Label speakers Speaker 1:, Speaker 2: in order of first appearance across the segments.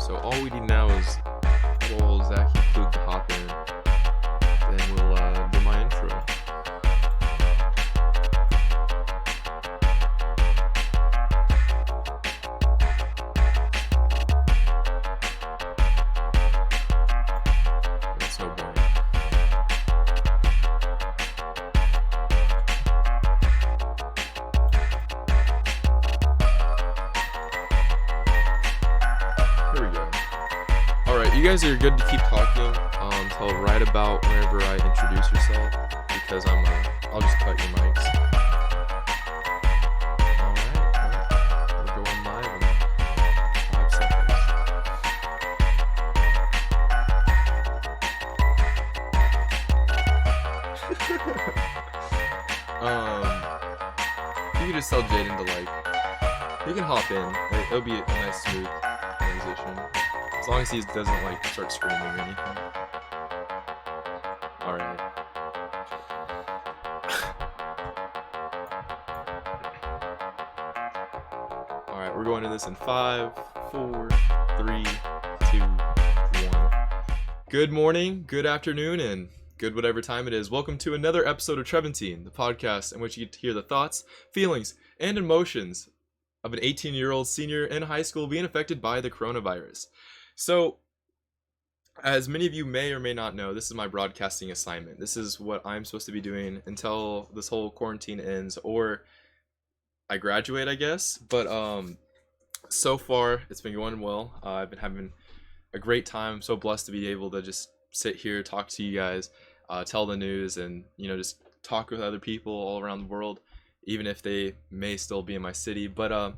Speaker 1: So all we need now is little Zachy Klug to hop in. Then we'll do my intro. That's so boring. Here we go. Alright, you guys are good to keep talking until right about whenever I introduce yourself, because I'll just cut your mics. Alright, well, we're going live in 5 seconds. You can just tell Jaden to he can hop in. It'll be a nice smooth transition. As long as he doesn't start screaming or anything. Alright. Alright, we're going to this in 5, 4, 3, 2, 1. Good morning, good afternoon, and good whatever time it is. Welcome to another episode of TREVANTINE, the podcast in which you get to hear the thoughts, feelings, and emotions of an 18-year-old senior in high school being affected by the coronavirus. So, as many of you may or may not know, this is my broadcasting assignment. This is what I'm supposed to be doing until this whole quarantine ends, or I graduate, I guess. But so far, it's been going well. I've been having a great time. I'm so blessed to be able to just sit here, talk to you guys, tell the news, and just talk with other people all around the world, even if they may still be in my city. But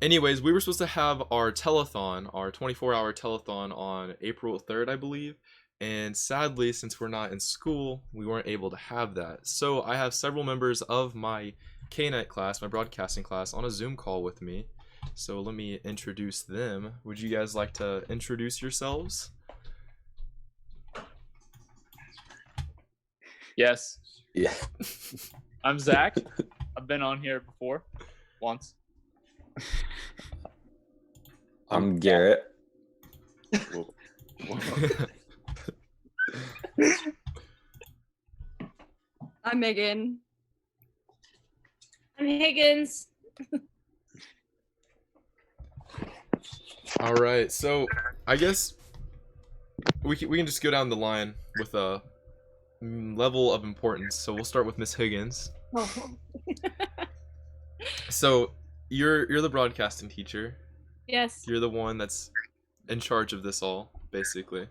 Speaker 1: anyways, we were supposed to have our telethon, our 24-hour telethon on April 3rd, I believe. And sadly, since we're not in school, we weren't able to have that. So I have several members of my KNET class, my broadcasting class, on a Zoom call with me. So let me introduce them. Would you guys like to introduce yourselves?
Speaker 2: Yes.
Speaker 3: Yeah.
Speaker 2: I'm Zach. I've been on here before, once.
Speaker 3: I'm Garrett.
Speaker 4: I'm Megan.
Speaker 5: I'm Higgins.
Speaker 1: All right, so I guess we can just go down the line with a level of importance. So we'll start with Miss Higgins.
Speaker 5: Oh.
Speaker 1: So you're the broadcasting teacher.
Speaker 5: Yes.
Speaker 1: You're the one that's in charge of this all, basically.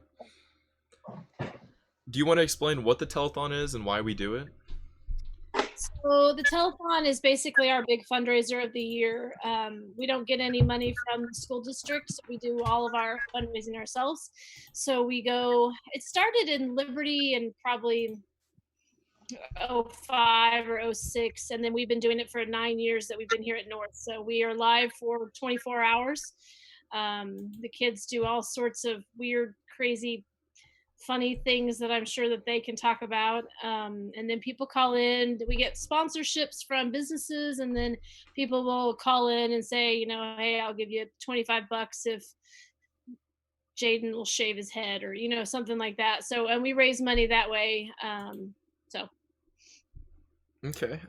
Speaker 1: Do you want to explain what the telethon is and why we do it?
Speaker 5: So the telethon is basically our big fundraiser of the year. We don't get any money from the school district, so we do all of our fundraising ourselves. So we go, it started in Liberty in probably 05 or 06, and then we've been doing it for 9 years that we've been here at North. So we are live for 24 hours. The kids do all sorts of weird, crazy, funny things that I'm sure that they can talk about. And then people call in. We get sponsorships from businesses, and then people will call in and say, hey, I'll give you $25 if Jaden will shave his head, or something like that. So, and we raise money that way.
Speaker 1: Okay.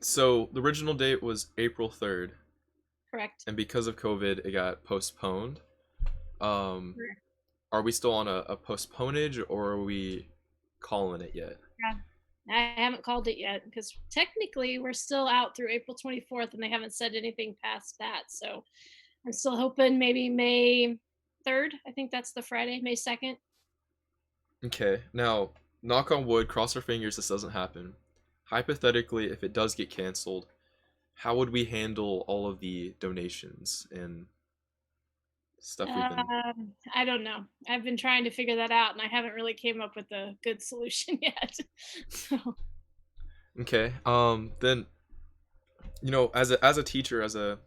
Speaker 1: So the original date was April 3rd.
Speaker 5: Correct.
Speaker 1: And because of COVID, it got postponed. Are we still on a postponage, or are we calling it yet?
Speaker 5: Yeah, I haven't called it yet because technically we're still out through April 24th, and they haven't said anything past that. So I'm still hoping maybe May 3rd. I think that's the Friday, May 2nd.
Speaker 1: Okay. Now, knock on wood, cross our fingers this doesn't happen. Hypothetically, if it does get canceled, how would we handle all of the donations and stuff we've been...
Speaker 5: I don't know. I've been trying to figure that out, and I haven't really came up with a good solution yet. So.
Speaker 1: Okay. Then, as a teacher, as a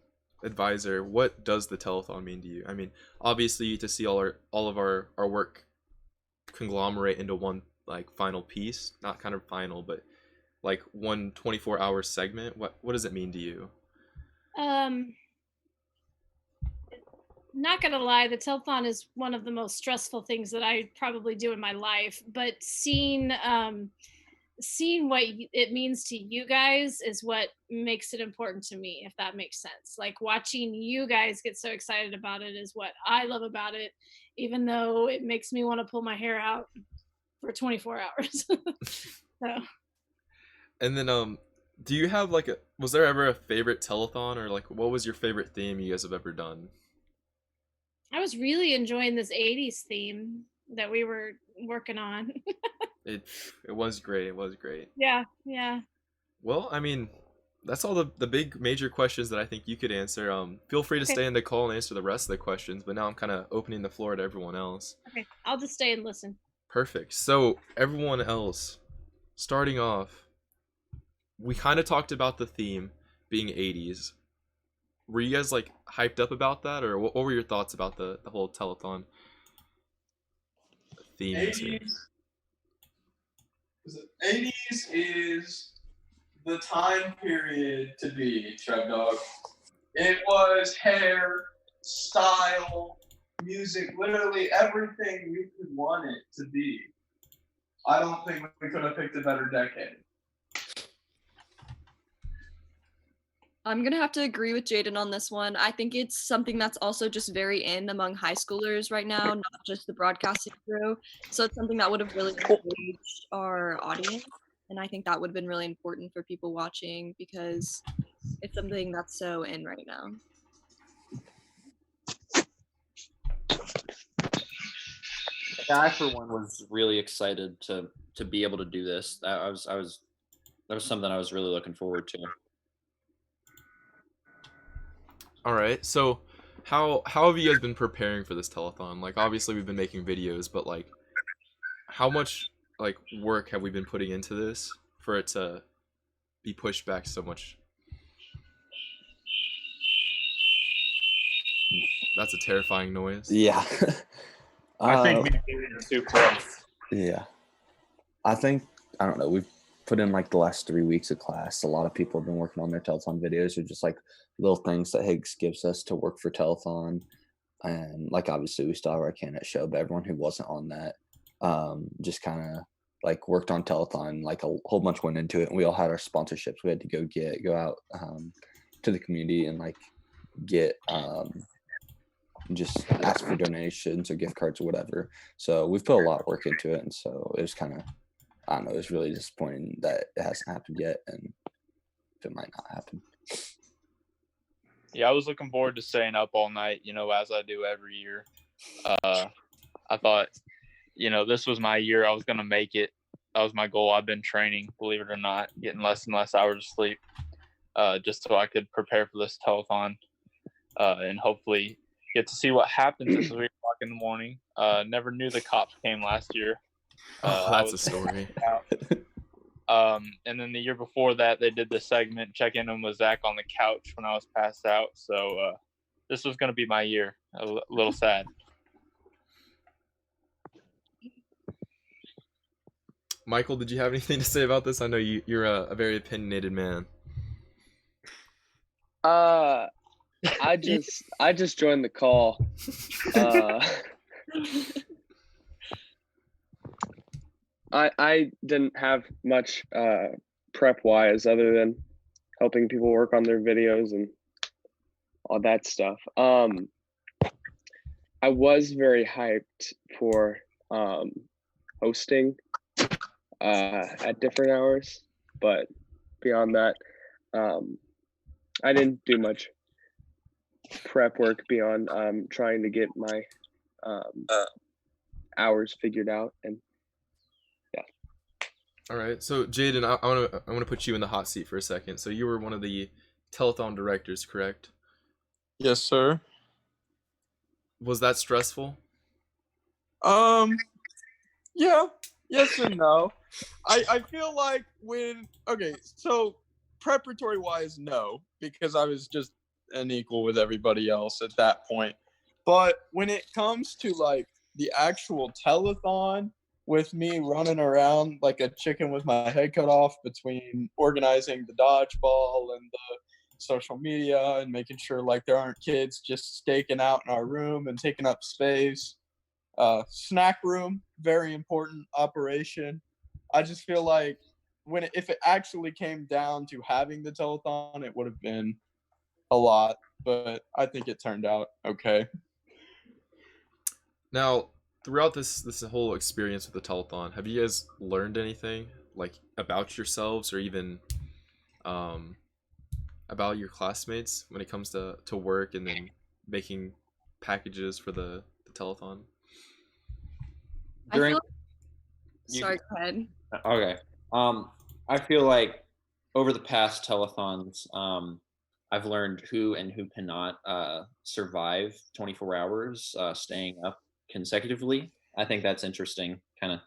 Speaker 1: advisor, what does the telethon mean to you? I mean, obviously, to see all of our work conglomerate into one final piece, not kind of final, but one 24-hour segment. What does it mean to you?
Speaker 5: not gonna lie, the telethon is one of the most stressful things that I probably do in my life. But seeing what it means to you guys is what makes it important to me, if that makes sense. Like watching you guys get so excited about it is what I love about it, even though it makes me want to pull my hair out for 24 hours. So
Speaker 1: And then do you have like was there ever a favorite telethon, or like what was your favorite theme you guys have ever done?
Speaker 5: I was really enjoying this 80s theme that we were working on.
Speaker 1: It was great. It was great.
Speaker 5: Yeah.
Speaker 1: Well, I mean, that's all the big major questions that I think you could answer. Feel free to
Speaker 5: Okay.
Speaker 1: stay in the call and answer the rest of the questions, but now I'm kind of opening the floor to everyone else.
Speaker 5: Okay. I'll just stay and listen.
Speaker 1: Perfect. So, everyone else, starting off, we kind of talked about the theme being 80s. Were you guys like hyped up about that, or what were your thoughts about the whole telethon theme this year?
Speaker 6: 80s is the time period to be, Trev Dog. It was hair, style, music, literally everything we could want it to be. I don't think we could have picked a better decade.
Speaker 4: I'm gonna have to agree with Jaden on this one. I think it's something that's also just very in among high schoolers right now, not just the broadcasting crew. So it's something that would have really engaged our audience, and I think that would have been really important for people watching because it's something that's so in right now.
Speaker 3: Yeah, I for one was really excited to be able to do this. That was something I was really looking forward to.
Speaker 1: All right. So, how have you guys been preparing for this telethon? Like, obviously we've been making videos, but like, how much like work have we been putting into this for it to be pushed back so much? That's a terrifying noise.
Speaker 3: Yeah.
Speaker 2: I think maybe you're too close.
Speaker 3: Yeah. I don't know, we've put in like the last 3 weeks of class. A lot of people have been working on their telethon videos, or just like little things that Higgs gives us to work for telethon. And like obviously we still have our candidate show, but everyone who wasn't on that just kind of like worked on telethon. Like a whole bunch went into it, and we all had our sponsorships we had to go out to the community and like get just ask for donations or gift cards or whatever. So we've put a lot of work into it, and so it was kind of, I don't know, it was really disappointing that it hasn't happened yet, and it might not happen.
Speaker 2: Yeah, I was looking forward to staying up all night, as I do every year. I thought, this was my year. I was going to make it. That was my goal. I've been training, believe it or not, getting less and less hours of sleep just so I could prepare for this telethon and hopefully get to see what happens at 3 o'clock in the morning. Never knew the cops came last year.
Speaker 1: That's a story.
Speaker 2: And then the year before that, they did the segment check-in with Zach on the couch when I was passed out. So this was going to be my year. A little sad.
Speaker 1: Michael, did you have anything to say about this? I know you're a very opinionated man.
Speaker 7: I just joined the call. I didn't have much prep wise other than helping people work on their videos and all that stuff. I was very hyped for hosting at different hours, but beyond that, I didn't do much prep work beyond trying to get my hours figured out. And
Speaker 1: all right, so Jaden, I want to put you in the hot seat for a second. So you were one of the telethon directors, correct?
Speaker 6: Yes, sir.
Speaker 1: Was that stressful?
Speaker 6: Yeah, yes and no. I feel like so preparatory wise, no, because I was just an equal with everybody else at that point. But when it comes to like the actual telethon, with me running around like a chicken with my head cut off between organizing the dodgeball and social media and making sure like there aren't kids just staking out in our room and taking up space. Snack room, very important operation. I just feel like if it actually came down to having the telethon, it would have been a lot, but I think it turned out okay.
Speaker 1: Now, throughout this whole experience with the telethon, have you guys learned anything like about yourselves or even about your classmates when it comes to work and then making packages for the telethon?
Speaker 4: I feel
Speaker 8: During
Speaker 4: sorry, go ahead.
Speaker 8: Okay. I feel like over the past telethons, I've learned who and who cannot survive 24 hours staying up consecutively. I think that's interesting. Kind of,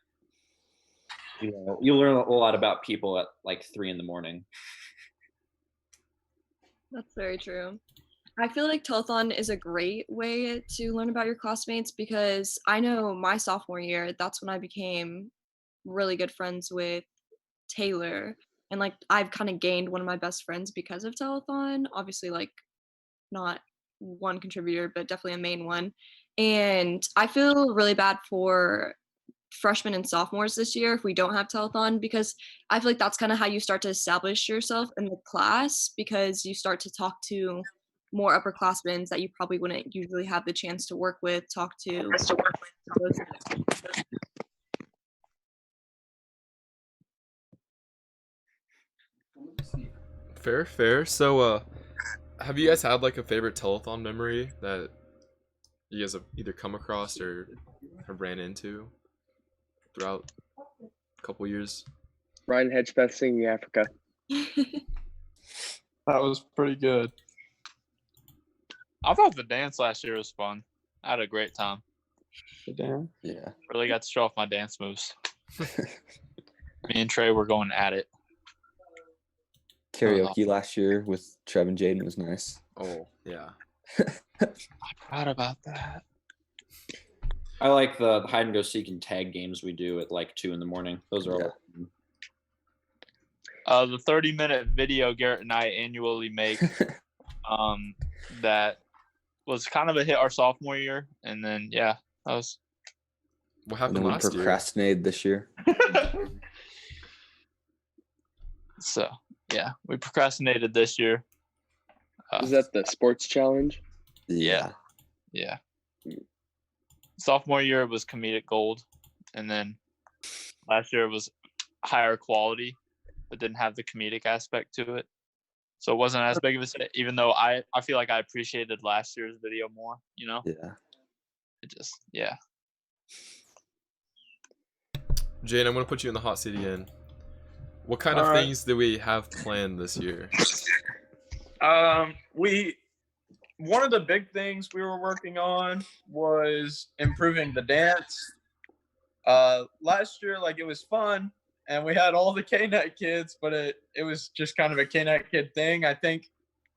Speaker 8: you learn a lot about people at like 3 a.m.
Speaker 4: That's very true. I feel like telethon is a great way to learn about your classmates because I know my sophomore year, that's when I became really good friends with Taylor. And like I've kind of gained one of my best friends because of telethon. Obviously, like not one contributor, but definitely a main one. And I feel really bad for freshmen and sophomores this year if we don't have telethon because I feel like that's kind of how you start to establish yourself in the class because you start to talk to more upperclassmen that you probably wouldn't usually have the chance to work with, talk to.
Speaker 1: Fair. So, have you guys had like a favorite telethon memory that you guys have either come across or have ran into throughout a couple years?
Speaker 7: Ryan Hedgepeth singing Africa.
Speaker 6: That was pretty good.
Speaker 2: I thought the dance last year was fun. I had a great time.
Speaker 6: Damn.
Speaker 3: Yeah.
Speaker 2: Really got to show off my dance moves. Me and Trey were going at it.
Speaker 3: Karaoke last year with Trev and Jaden was nice.
Speaker 1: Oh yeah.
Speaker 2: I forgot about that.
Speaker 8: I like the hide and go seek and tag games we do at like 2 a.m. Those are all.
Speaker 2: The 30-minute video Garrett and I annually make, that was kind of a hit our sophomore year, and then that was.
Speaker 1: What
Speaker 3: And
Speaker 1: happened
Speaker 3: then we
Speaker 1: last year?
Speaker 3: procrastinated this year.
Speaker 2: So we procrastinated this year.
Speaker 7: Is that the sports challenge?
Speaker 2: Yeah. Sophomore year was comedic gold, and then last year was higher quality, but didn't have the comedic aspect to it. So it wasn't as big of a, even though I feel like I appreciated last year's video more,
Speaker 3: Yeah.
Speaker 2: It just,
Speaker 1: Jane, I'm gonna put you in the hot seat again. What kind of
Speaker 6: All right.
Speaker 1: things do we have planned this year?
Speaker 6: One of the big things we were working on was improving the dance. Last year, like, it was fun, and we had all the K-Net kids, but it was just kind of a K-Net kid thing. I think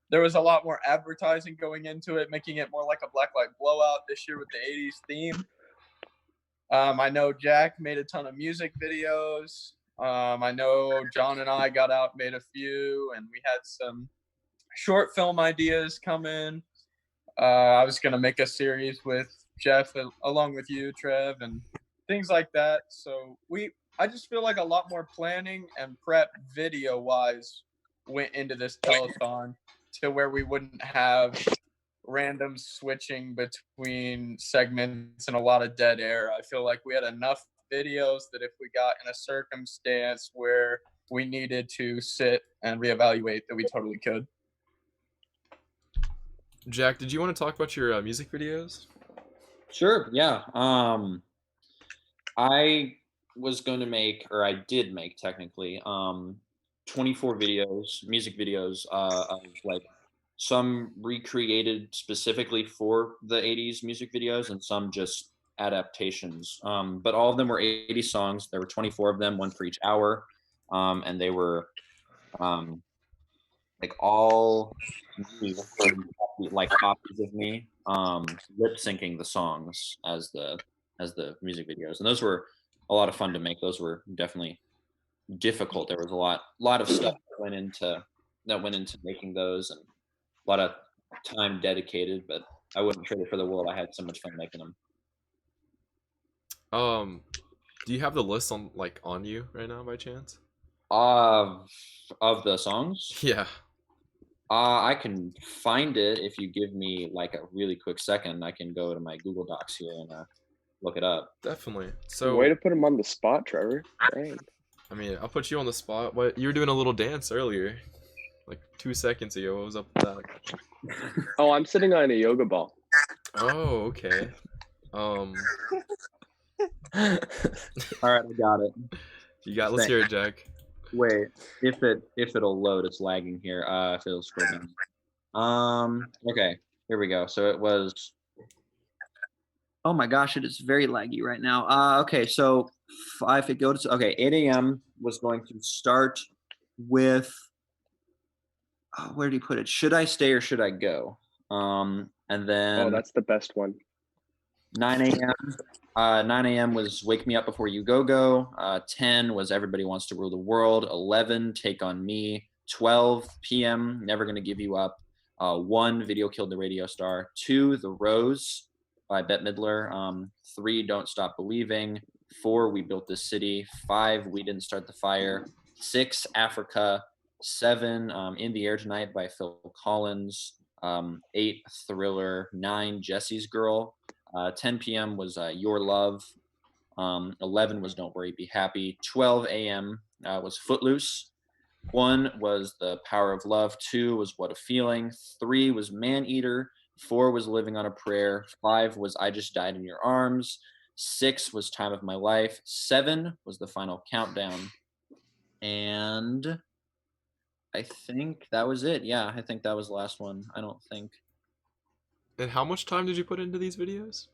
Speaker 6: there was a lot more advertising going into it, making it more like a Blacklight Blowout this year with the 80s theme. I know Jack made a ton of music videos. I know John and I got out, made a few, and we had some short film ideas come in. I was going to make a series with Jeff along with you, Trev, and things like that. So I just feel like a lot more planning and prep video-wise went into this telethon to where we wouldn't have random switching between segments and a lot of dead air. I feel like we had enough videos that if we got in a circumstance where we needed to sit and reevaluate, that we totally could.
Speaker 1: Jack, did you want to talk about your music videos?
Speaker 8: Sure. Yeah. I was going to make, or I did make technically, 24 videos, music videos, of like some recreated specifically for the 80s music videos and some just adaptations. But all of them were 80 songs. There were 24 of them, one for each hour. And they were like all me, like copies of me lip syncing the songs as the music videos, and those were a lot of fun to make. Those were definitely difficult. There was a lot of stuff that went into that went into making those, and a lot of time dedicated. But I wouldn't trade it for the world. I had so much fun making them.
Speaker 1: Do you have the list on you right now by chance?
Speaker 8: Of the songs,
Speaker 1: Yeah.
Speaker 8: I can find it if you give me like a really quick second. I can go to my Google Docs here and look it up.
Speaker 1: Definitely.
Speaker 7: So, way
Speaker 1: So,
Speaker 7: to put him on the spot, Trevor. Dang.
Speaker 1: I mean, I'll put you on the spot. What you were doing a little dance earlier, like 2 seconds ago. What was up with that?
Speaker 7: Oh, I'm sitting on a yoga ball.
Speaker 1: Oh, okay.
Speaker 8: All right, I got it.
Speaker 1: Let's hear it, Jack.
Speaker 8: Wait, if it'll load, it's lagging here. If it'll scroll down. Okay, here we go. So it was. Oh my gosh, it is very laggy right now. Okay, so if it goes, okay, 8 a.m. was going to start with. Where do you put it? Should I stay or should I go? And then.
Speaker 7: Oh, that's the best one.
Speaker 8: 9 a.m. 9 a.m. was Wake Me Up Before You Go. 10 was Everybody Wants to Rule the World. 11, Take on Me. 12 p.m., Never Gonna Give You Up. 1, Video Killed the Radio Star. 2, The Rose by Bette Midler. 3, Don't Stop Believing. 4, We Built This City. 5, We Didn't Start the Fire. 6, Africa. 7, In the Air Tonight by Phil Collins. 8, Thriller. 9, Jesse's Girl. 10 p.m. was Your Love. 11 was Don't Worry, Be Happy. 12 a.m. Was Footloose. 1 was The Power of Love. 2 was What a Feeling. 3 was Man Eater. 4 was Living on a Prayer. 5 was I Just Died in Your Arms. 6 was Time of My Life. 7 was The Final Countdown. And I think that was it. Yeah, I think that was the last one. I don't think.
Speaker 1: And how much time did you put into these videos?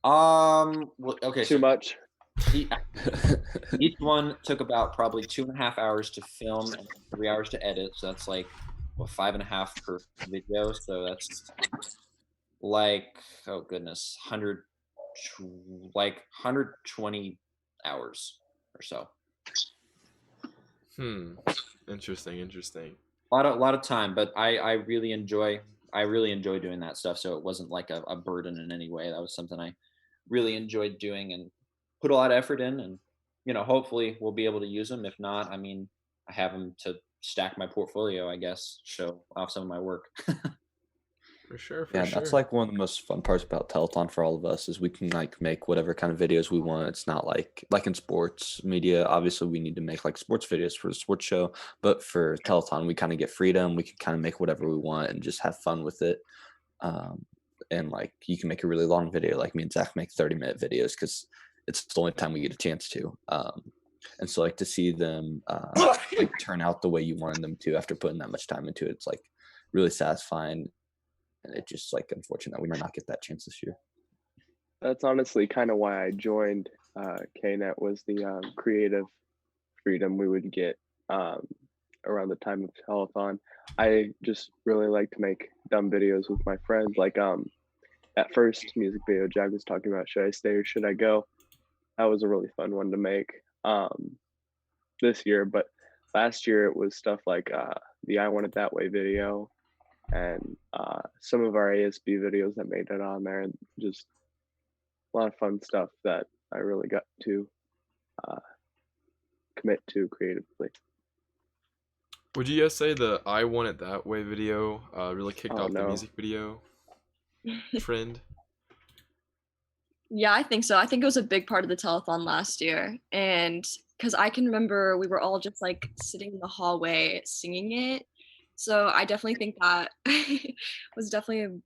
Speaker 8: Well, okay.
Speaker 7: Too much.
Speaker 8: Each one took about probably 2.5 hours to film and 3 hours to edit. So that's like 5.5 per video. So that's like, oh goodness, 120 hours or so.
Speaker 1: Interesting.
Speaker 8: A lot of time, but I really enjoy doing that stuff. So it wasn't like a burden in any way. That was something I really enjoyed doing and put a lot of effort in. And hopefully we'll be able to use them. If not, I mean, I have them to stack my portfolio, I guess, show off some of my work.
Speaker 1: For sure.
Speaker 3: That's like one of the most fun parts about Telethon for all of us is we can like make whatever kind of videos we want. It's not like in sports media, obviously we need to make like sports videos for the sports show, but for Telethon we kind of get freedom. We can kind of make whatever we want and just have fun with it. And like you can make a really long video, like me and Zach make 30-minute videos because it's the only time we get a chance to. And so like to see them like turn out the way you wanted them to after putting that much time into it, it's like really satisfying. And it's just like unfortunate that we might not get that chance this year.
Speaker 7: That's honestly kind of why I joined KNET, was the creative freedom we would get around the time of telethon. I just really like to make dumb videos with my friends. Like at first music video Jag was talking about, should I stay or should I go? That was a really fun one to make this year. But last year it was stuff like the I Want It That Way video and some of our ASB videos that made it on there, and just a lot of fun stuff that I really got to commit to creatively.
Speaker 1: Would you guys say the I Want It That Way video really kicked off the music video trend?
Speaker 4: Yeah, I think so. I think it was a big part of the telethon last year. And because I can remember we were all just like sitting in the hallway singing it. So I definitely think that was definitely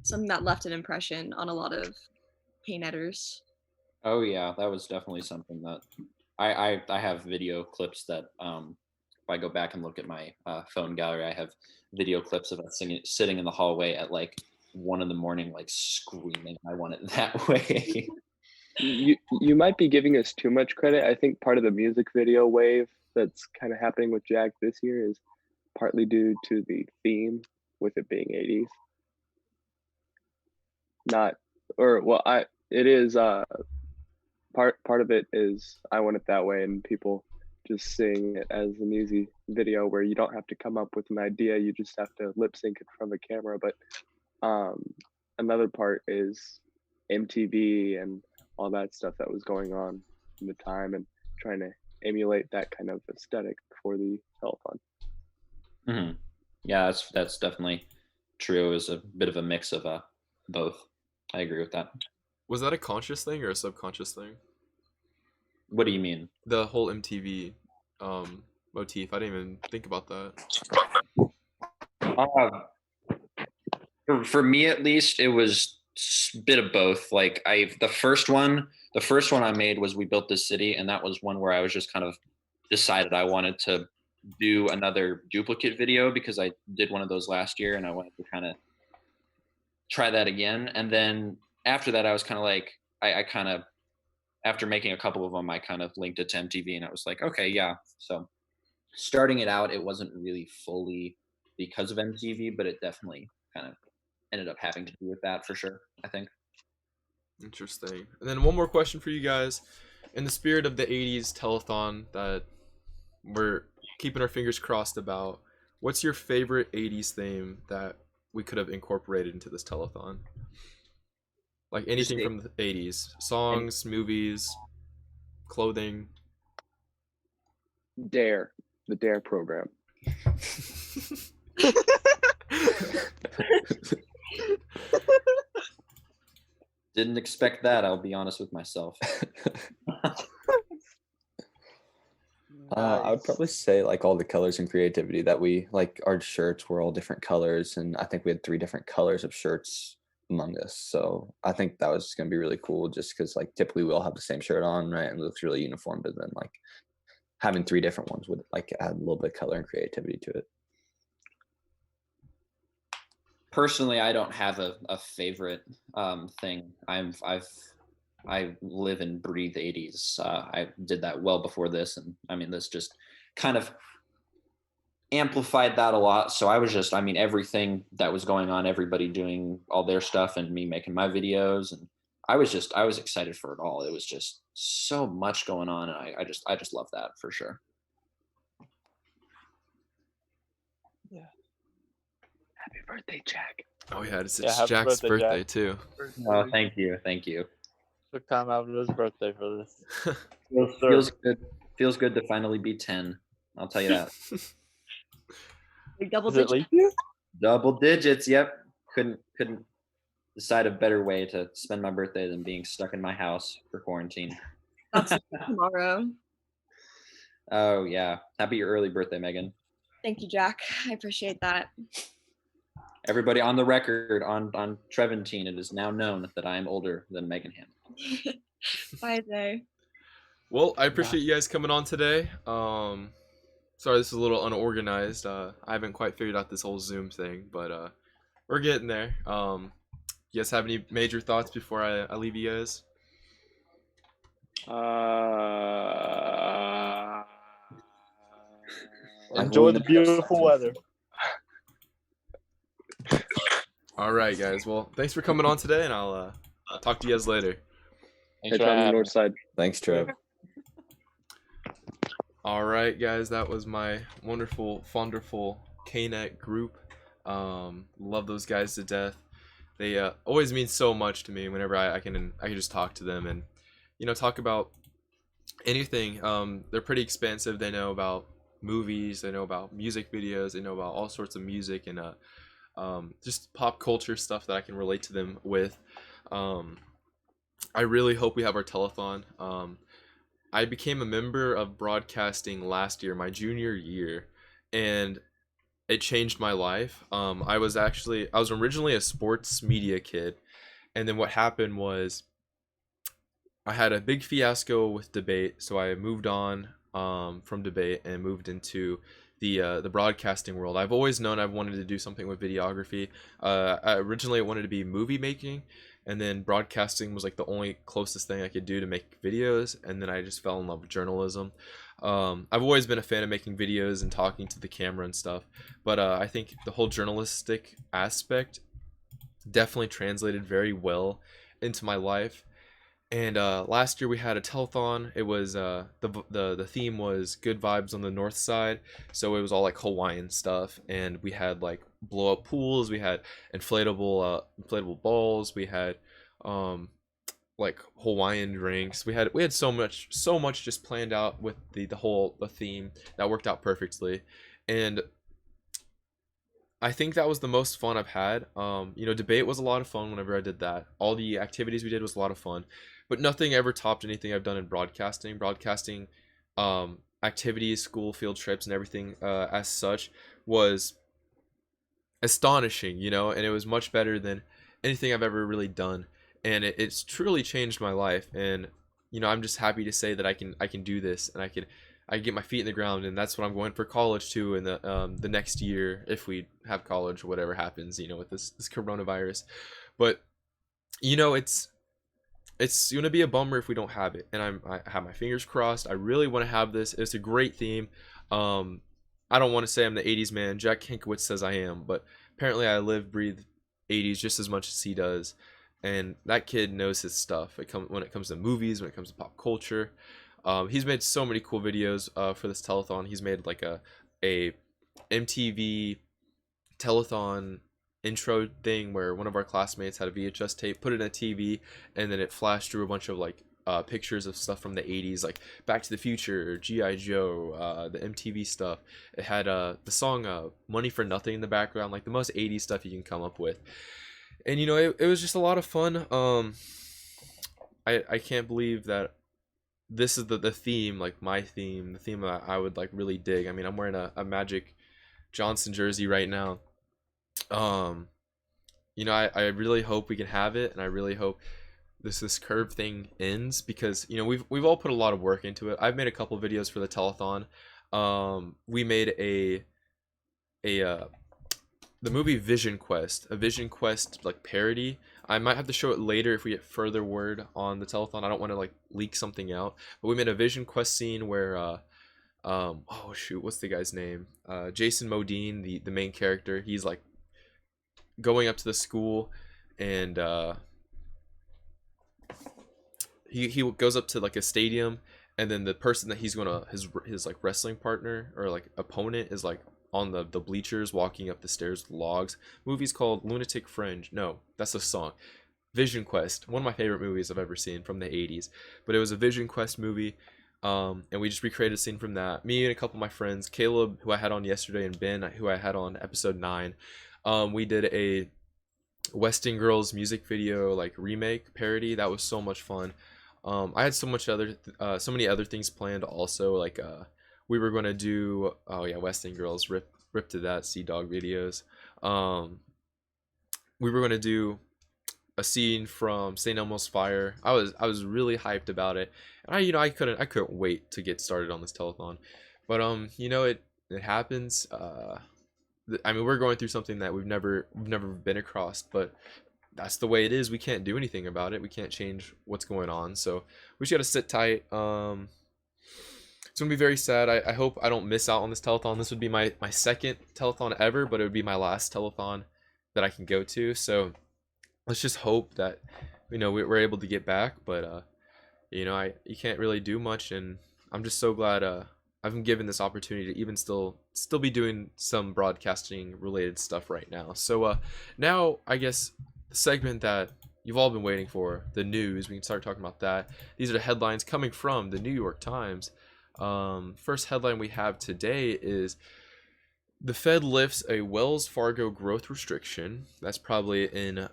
Speaker 4: something that left an impression on a lot of KNETers.
Speaker 8: Oh yeah, that was definitely something that I have video clips that if I go back and look at my phone gallery, I have video clips of us sitting in the hallway at like 1 a.m, like screaming, "I want it that way."
Speaker 7: You might be giving us too much credit. I think part of the music video wave that's kind of happening with Jack this year is partly due to the theme, with it being 80s. It is part of it is I Want It That Way, and people just seeing it as an easy video where you don't have to come up with an idea, you just have to lip sync in front of the camera. But another part is MTV and all that stuff that was going on in the time, and trying to emulate that kind of aesthetic for the telethon.
Speaker 8: Mm-hmm. Yeah, that's definitely true. It was a bit of a mix of both. I agree with that.
Speaker 1: Was that a conscious thing or a subconscious thing?
Speaker 8: What do you mean?
Speaker 1: The whole MTV motif. I didn't even think about that.
Speaker 8: For me at least, it was a bit of both. Like the first one I made was We Built This City, and that was one where I was just kind of decided I wanted to do another duplicate video because I did one of those last year and I wanted to kind of try that again. And then after that, I was kind of like, I kind of, after making a couple of them, I kind of linked it to MTV and I was like, okay, yeah. So starting it out, it wasn't really fully because of MTV, but it definitely kind of ended up having to do with that for sure, I think.
Speaker 1: Interesting. And then one more question for you guys. In the spirit of the 80s telethon that we're keeping our fingers crossed about, what's your favorite 80s theme that we could have incorporated into this telethon? Like anything from the 80s. Songs, movies, clothing.
Speaker 7: The Dare program.
Speaker 8: Didn't expect that, I'll be honest with myself.
Speaker 3: I would probably say like all the colors and creativity that we like. Our shirts were all different colors, and I think we had 3 different colors of shirts among us. So I think that was going to be really cool, just because like typically we all have the same shirt on, right? And it looks really uniform, but then like having 3 different ones would like add a little bit of color and creativity to it.
Speaker 8: Personally, I don't have a favorite thing. I live and breathe 80s. I did that well before this, and I mean, this just kind of amplified that a lot. So everything that was going on, everybody doing all their stuff and me making my videos, and I was excited for it all. It was just so much going on, and I just love that for sure.
Speaker 7: Yeah. Happy birthday, Jack.
Speaker 1: Oh yeah, it's
Speaker 2: happy
Speaker 1: Jack's birthday
Speaker 2: Jack.
Speaker 1: too.
Speaker 8: Oh, thank you.
Speaker 2: Took time out of his birthday for this.
Speaker 8: Feels good to finally be 10. I'll tell you that.
Speaker 4: Like double
Speaker 2: Is it
Speaker 4: digits.
Speaker 2: leap year?
Speaker 8: Double digits. Yep. Couldn't decide a better way to spend my birthday than being stuck in my house for quarantine.
Speaker 4: That's tomorrow.
Speaker 8: Oh yeah. Happy early birthday, Megan.
Speaker 4: Thank you, Jack. I appreciate that.
Speaker 8: Everybody on the record on TREVANTINE, it is now known that I am older than Megan Hammond.
Speaker 4: Bye, Zay.
Speaker 1: Well, I appreciate you guys coming on today. Sorry this is a little unorganized. I haven't quite figured out this whole Zoom thing, but we're getting there. You guys have any major thoughts before I leave you guys?
Speaker 2: Enjoy the beautiful weather.
Speaker 1: All right, guys. Well, thanks for coming on today, and I'll talk to you guys later.
Speaker 2: Thanks
Speaker 7: Hey,
Speaker 2: for
Speaker 7: on the
Speaker 2: having
Speaker 7: north
Speaker 2: me.
Speaker 7: side.
Speaker 3: Thanks, Trev.
Speaker 1: All right, guys. That was my wonderful, wonderful KNET group. Love those guys to death. They always mean so much to me whenever I can just talk to them and talk about anything. They're pretty expansive. They know about movies. They know about music videos. They know about all sorts of music and just pop culture stuff that I can relate to them with. I really hope we have our telethon. I became a member of broadcasting last year, my junior year, and it changed my life. I was originally a sports media kid, and then what happened was I had a big fiasco with debate, so I moved on from debate and moved into the broadcasting world. I've always known I've wanted to do something with videography. Originally I wanted to be movie making, and then broadcasting was like the only closest thing I could do to make videos, and then I just fell in love with journalism. I've always been a fan of making videos and talking to the camera and stuff, but I think the whole journalistic aspect definitely translated very well into my life. And last year we had a telethon. It was the theme was good vibes on the north side, so it was all like Hawaiian stuff, and we had like blow up pools, we had inflatable balls, we had um like Hawaiian drinks. We had so much just planned out with the theme that worked out perfectly, and I think that was the most fun I've had. Debate was a lot of fun whenever I did that. All the activities we did was a lot of fun, but nothing ever topped anything I've done in broadcasting. Activities, school field trips, and everything as such was astonishing, and it was much better than anything I've ever really done, and it's truly changed my life. And I'm just happy to say that I can do this, and I can get my feet in the ground, and that's what I'm going for college too in the next year, if we have college or whatever happens, with this coronavirus. But it's gonna be a bummer if we don't have it, and I have my fingers crossed. I really want to have this. It's a great theme. I don't want to say I'm the 80s man. Jack Hinkowitz says I am, but apparently I live, breathe 80s just as much as he does. And that kid knows his stuff. When it comes to movies, when it comes to pop culture. He's made so many cool videos for this telethon. He's made like a MTV telethon intro thing where one of our classmates had a VHS tape, put it in a TV, and then it flashed through a bunch of like pictures of stuff from the 80s, like Back to the Future, G.I. Joe, the MTV stuff. It had the song Money for Nothing in the background, like the most 80s stuff you can come up with. And it was just a lot of fun. I can't believe that this is the theme, like my theme, the theme that I would like really dig. I mean, I'm wearing a Magic Johnson jersey right now. I really hope we can have it, and I really hope this curve thing ends, because we've all put a lot of work into it. I've made a couple videos for the telethon. We made the movie Vision Quest, a Vision Quest like parody. I might have to show it later if we get further word on the telethon. I don't want to like leak something out, but we made a Vision Quest scene where oh shoot, what's the guy's name? Jason Modine, the main character. He's like going up to the school, and he goes up to like a stadium, and then the person that he's gonna his like wrestling partner or like opponent is like on the bleachers walking up the stairs with logs. Movie's called Lunatic Fringe. No, that's a song. Vision Quest, one of my favorite movies I've ever seen from the 80s. But it was a Vision Quest movie, and we just recreated a scene from that. Me and a couple of my friends, Caleb, who I had on yesterday, and Ben, who I had on episode 9, we did a Weston Girls music video like remake parody. That was so much fun. I had so many other things planned also, like we were gonna do, oh yeah, Weston Girls, rip to that, Sea Dog videos. We were gonna do a scene from St. Elmo's Fire. I was really hyped about it, and I couldn't wait to get started on this telethon. But it happens. I mean, we're going through something that we've never been across, but that's the way it is. We can't do anything about it. We can't change what's going on, so we just gotta sit tight. It's gonna be very sad. I hope I don't miss out on this telethon. This would be my second telethon ever, but it would be my last telethon that I can go to. So let's just hope that we're able to get back. But you can't really do much, and I'm just so glad I've been given this opportunity to even still be doing some broadcasting related stuff right now. So now I guess the segment that you've all been waiting for, the news. We can start talking about that. These are the headlines coming from the New York Times. First headline we have today is the Fed lifts a Wells Fargo growth restriction. That's probably in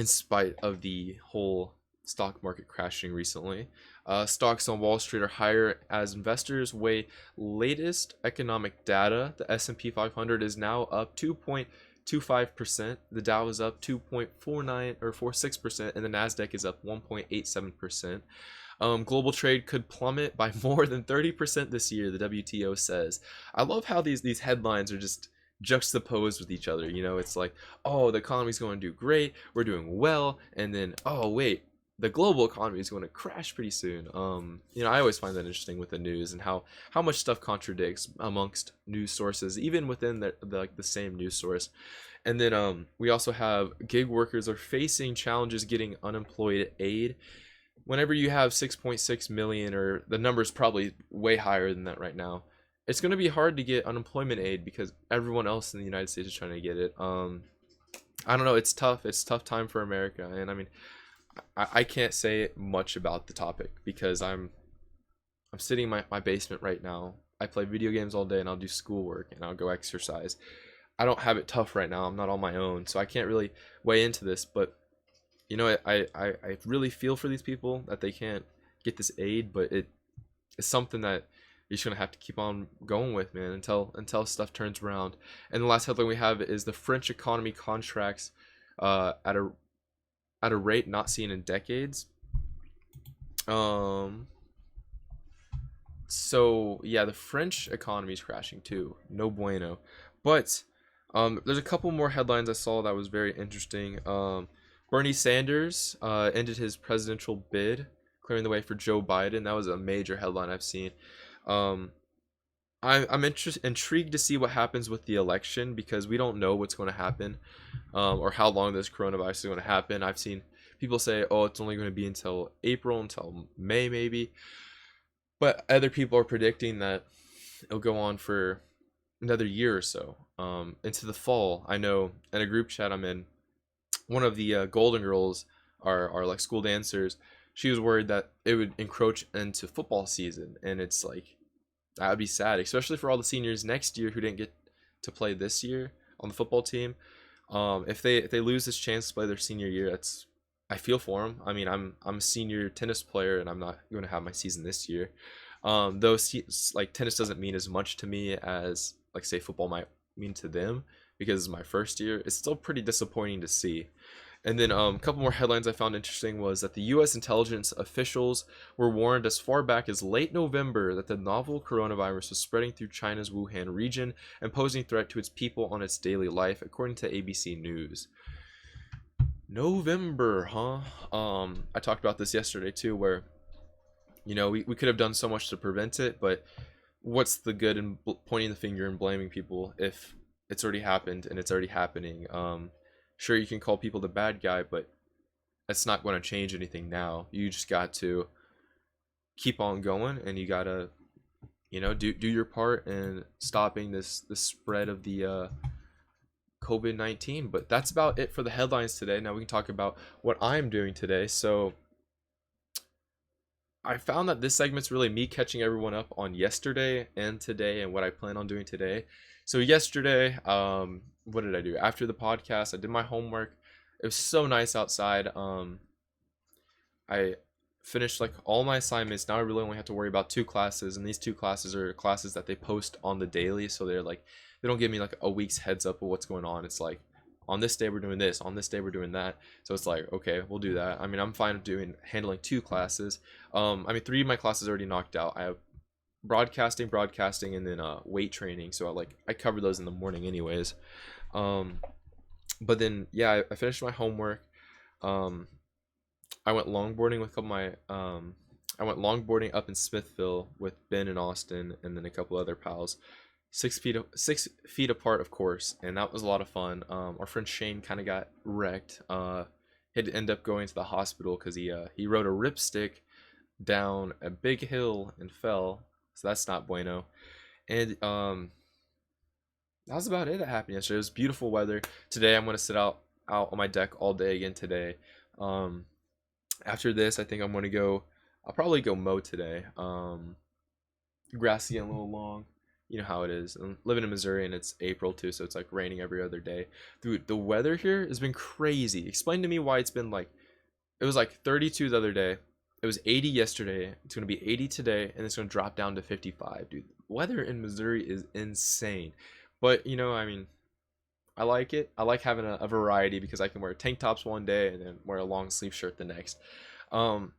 Speaker 1: spite of the whole stock market crashing recently. Stocks on Wall Street are higher as investors weigh latest economic data. The S&P 500 is now up 2.25%. The Dow is up 2.46%, and the Nasdaq is up 1.87%. Global trade could plummet by more than 30% this year, the WTO says. I love how these headlines are just juxtaposed with each other. It's like, oh, the economy's going to do great, we're doing well, and then, oh wait, the global economy is going to crash pretty soon. I always find that interesting with the news and how much stuff contradicts amongst news sources, even within the same news source. And then we also have gig workers are facing challenges getting unemployed aid. Whenever you have 6.6 million, or the number is probably way higher than that right now, it's going to be hard to get unemployment aid because everyone else in the United States is trying to get it. I don't know. It's tough. It's a tough time for America, and I mean, I can't say much about the topic because I'm sitting in my basement right now. I play video games all day and I'll do schoolwork and I'll go exercise. I don't have it tough right now. I'm not on my own, so I can't really weigh into this. But I really feel for these people that they can't get this aid, but it's something that you're just gonna have to keep on going with, man, until stuff turns around. And the last headline we have is the French economy contracts at a rate not seen in decades. So yeah, the French economy is crashing too. No bueno. But there's a couple more headlines I saw that was very interesting. Bernie Sanders ended his presidential bid, clearing the way for Joe Biden. That was a major headline I've seen. I'm intrigued to see what happens with the election because we don't know what's going to happen, or how long this coronavirus is going to happen. I've seen people say, "Oh, it's only going to be until April, until May, maybe," but other people are predicting that it'll go on for another year or so, into the fall. I know in a group chat I'm in, one of the Golden Girls are like school dancers. She was worried that it would encroach into football season, and it's like that would be sad, especially for all the seniors next year who didn't get to play this year on the football team. If they lose this chance to play their senior year, I feel for them. I mean, I'm a senior tennis player, and I'm not going to have my season this year. Though like tennis doesn't mean as much to me as like say football might mean to them because it's my first year. It's still pretty disappointing to see. And then a couple more headlines I found interesting was that the U.S. intelligence officials were warned as far back as late November that the novel coronavirus was spreading through China's Wuhan region and posing a threat to its people on its daily life, according to ABC News. November, huh? I talked about this yesterday too, where we could have done so much to prevent it, but what's the good in pointing the finger and blaming people if it's already happened and it's already happening? Sure, you can call people the bad guy, but that's not going to change anything now. You just got to keep on going, and you got to do your part in stopping this spread of the COVID-19. But that's about it for the headlines today. Now we can talk about what I'm doing today. So I found that this segment's really me catching everyone up on yesterday and today and what I plan on doing today. So yesterday, what did I do? After the podcast, I did my homework. It was so nice outside. I finished like all my assignments. Now I really only have to worry about 2 classes, and these 2 classes are classes that they post on the daily, so they don't give me like a week's heads up of what's going on. It's like, on this day we're doing this, on this day we're doing that. So it's like, okay, we'll do that. I mean, I'm fine with handling 2 classes. 3 of my classes already knocked out. I have broadcasting, and then weight training. So I cover those in the morning anyways. But then yeah, I finished my homework. I went longboarding with a couple of my I went longboarding up in Smithville with Ben and Austin, and then a couple other pals. 6 feet apart, of course, and that was a lot of fun. Our friend Shane kind of got wrecked. He had to end up going to the hospital because he rode a ripstick down a big hill and fell. So that's not bueno. And that was about it that happened yesterday. It was beautiful weather. Today I'm gonna sit out on my deck all day again today. After this, I think I'm gonna go. I'll probably go mow today. Grass is getting a little long. You know how it is. I'm living in Missouri and it's April too, so it's like raining every other day. Dude, the weather here has been crazy. Explain to me why it's been like, it was like 32 the other day. It was 80 yesterday. It's going to be 80 today, and it's going to drop down to 55. Dude, weather in Missouri is insane. But, I mean, I like it. I like having a variety because I can wear tank tops one day and then wear a long sleeve shirt the next. But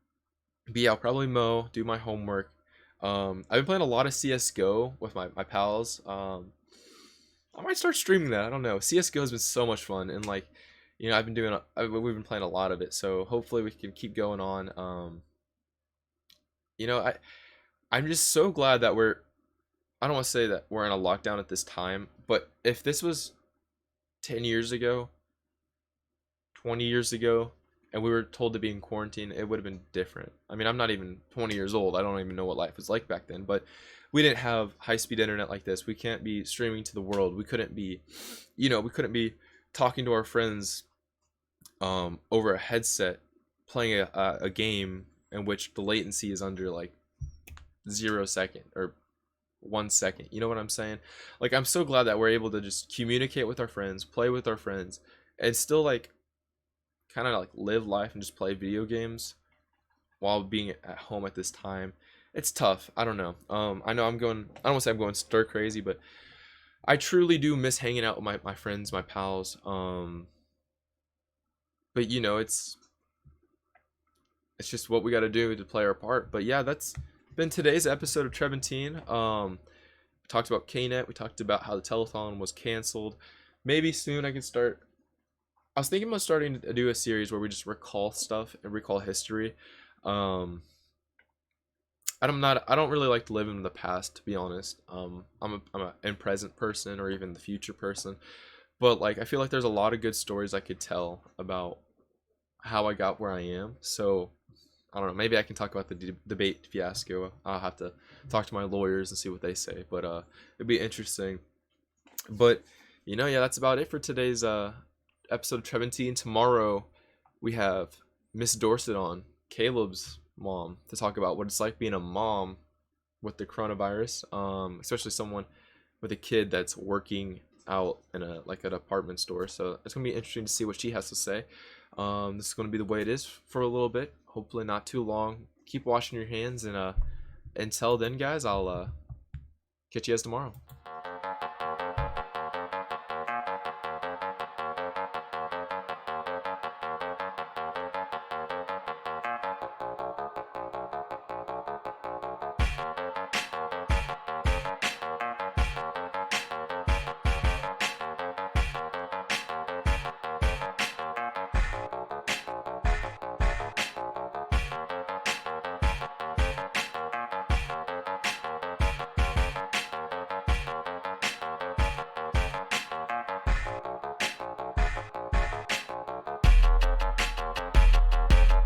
Speaker 1: yeah, I'll probably mow, do my homework. I've been playing a lot of CSGO with my pals. I might start streaming that. I don't know. CSGO has been so much fun, and like you know, we've been playing a lot of it, so hopefully we can keep going on. You know, I'm just so glad that I don't want to say that we're in a lockdown at this time, but if this was 10 years ago, 20 years ago, and we were told to be in quarantine, it would have been different. I mean, I'm not even 20 years old. I don't even know what life was like back then, but we didn't have high-speed internet like this. We can't be streaming to the world. We couldn't be, we couldn't be talking to our friends over a headset, playing a game in which the latency is under like 0 second or 1 second. You know what I'm saying? Like, I'm so glad that we're able to just communicate with our friends, play with our friends, and still like kind of like live life and just play video games while being at home at this time. It's tough. I don't know. I know I don't want to say I'm going stir crazy, but I truly do miss hanging out with my friends, my pals. But you know, it's just what we got to do to play our part. But yeah, that's been today's episode of TREVANTINE. We talked about KNET. We talked about how the telethon was canceled. Maybe soon I can start. I was thinking about starting to do a series where we just recall stuff and recall history. I don't really like to live in the past, to be honest. I'm a in present person or even the future person. But like, I feel like there's a lot of good stories I could tell about how I got where I am. So I don't know. Maybe I can talk about the debate fiasco. I'll have to talk to my lawyers and see what they say. But it'd be interesting. But yeah, that's about it for today's episode of TREVANTINE. Tomorrow we have Miss Dorset on, Caleb's mom, to talk about what it's like being a mom with the coronavirus. Especially someone with a kid that's working out in an apartment store. So it's gonna be interesting to see what she has to say. This is gonna be the way it is for a little bit. Hopefully not too long. Keep washing your hands, and until then, guys, I'll catch you guys tomorrow.